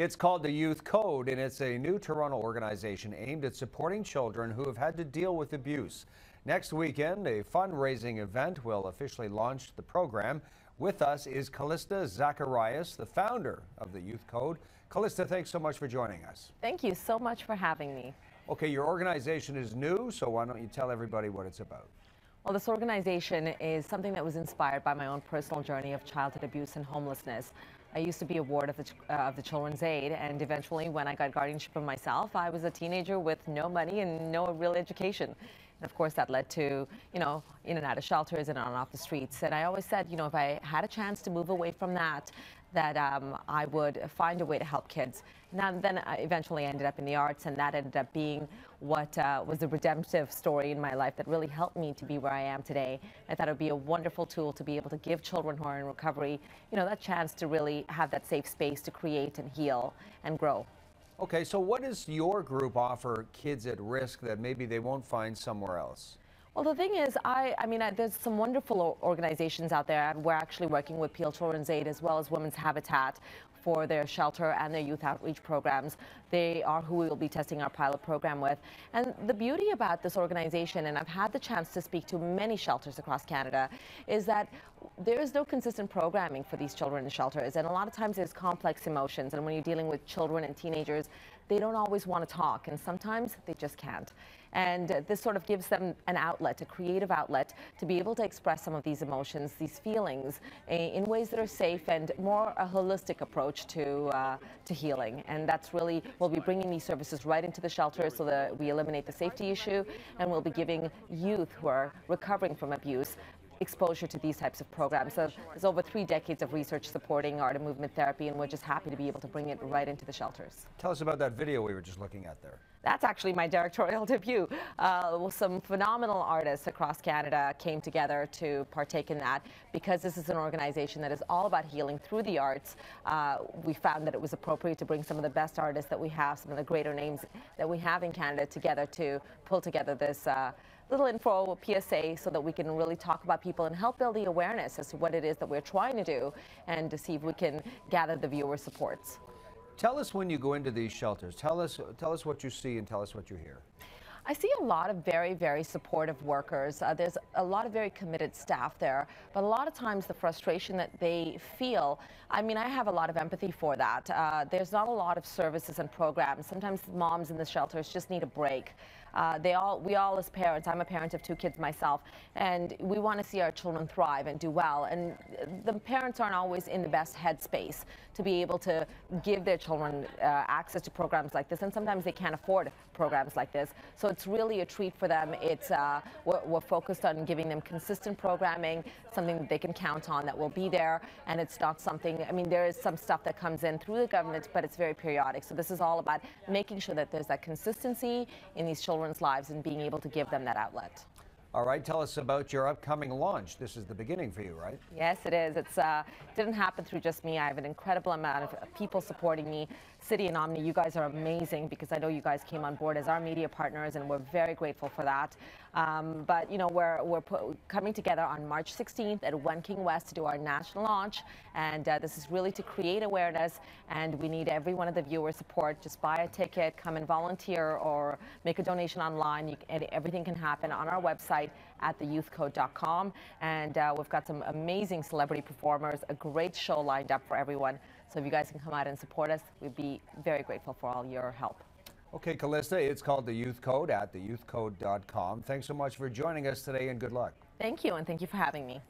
It's called the Youth Code, and it's a new Toronto organization aimed at supporting children who have had to deal with abuse. Next weekend, a fundraising event will officially launch the program. With us is Kalista Zackhariyas, the founder of the Youth Code. Kalista, thanks so much for joining us. Thank you so much for having me. Okay, your organization is new, so why don't you tell everybody what it's about? Well, this organization is something that was inspired by my own personal journey of childhood abuse and homelessness. I used to be a ward of the Children's Aid, and eventually when I got guardianship of myself, I was a teenager with no money and no real education. And of course that led to, in and out of shelters and on and off the streets. And I always said, if I had a chance to move away from that I would find a way to help kids. Now, then I eventually ended up in the arts, and that ended up being what was the redemptive story in my life that really helped me to be where I am today. I thought it would be a wonderful tool to be able to give children who are in recovery, that chance to really have that safe space to create and heal and grow. Okay, so what does your group offer kids at risk that maybe they won't find somewhere else? Well, the thing is, there's some wonderful organizations out there. We're actually working with Peel Children's Aid as well as Women's Habitat for their shelter and their youth outreach programs. They are who we will be testing our pilot program with. And the beauty about this organization, and I've had the chance to speak to many shelters across Canada, is that there is no consistent programming for these children in shelters. And a lot of times there's complex emotions. And when you're dealing with children and teenagers, they don't always want to talk. And sometimes they just can't. And this sort of gives them an outlet, a creative outlet, to be able to express some of these emotions, these feelings, in ways that are safe and more a holistic approach to healing. And that's really, we'll be bringing these services right into the shelters so that we eliminate the safety issue, and we'll be giving youth who are recovering from abuse exposure to these types of programs. So there's over 3 decades of research supporting art and movement therapy, and we're just happy to be able to bring it right into the shelters. Tell us about that video we were just looking at there. That's actually my directorial debut. Some phenomenal artists across Canada came together to partake in that. Because this is an organization that is all about healing through the arts, we found that it was appropriate to bring some of the best artists that we have, some of the greater names that we have in Canada together to pull together this little info PSA so that we can really talk about people and help build the awareness as to what it is that we're trying to do, and to see if we can gather the viewer supports. Tell us when you go into these shelters. Tell us what you see and tell us what you hear. I see a lot of very, very supportive workers. There's a lot of very committed staff there, but a lot of times the frustration that they feel, I have a lot of empathy for that. There's not a lot of services and programs. Sometimes moms in the shelters just need a break. We all as parents, I'm a parent of 2 kids myself, and we want to see our children thrive and do well. And the parents aren't always in the best headspace to be able to give their children access to programs like this, and sometimes they can't afford programs like this. So it's really a treat for them. It's we're focused on giving them consistent programming, something that they can count on that will be there, and it's not something, there is some stuff that comes in through the government, but it's very periodic. So this is all about making sure that there's that consistency in these children's lives and being able to give them that outlet. All right, tell us about your upcoming launch. This is the beginning for you, right? Yes, it is. It didn't happen through just me. I have an incredible amount of people supporting me. City and Omni, you guys are amazing, because I know you guys came on board as our media partners, and we're very grateful for that. But we're coming together on March 16th at One King West to do our national launch, and this is really to create awareness, and we need every one of the viewers' support. Just buy a ticket, come and volunteer, or make a donation online. Everything can happen on our website at theyouthcode.com, and we've got some amazing celebrity performers, a great show lined up for everyone. So if you guys can come out and support us, we'd be very grateful for all your help. Okay, Kalista, it's called the Youth Code at theyouthcode.com. Thanks so much for joining us today, and good luck. Thank you, and thank you for having me.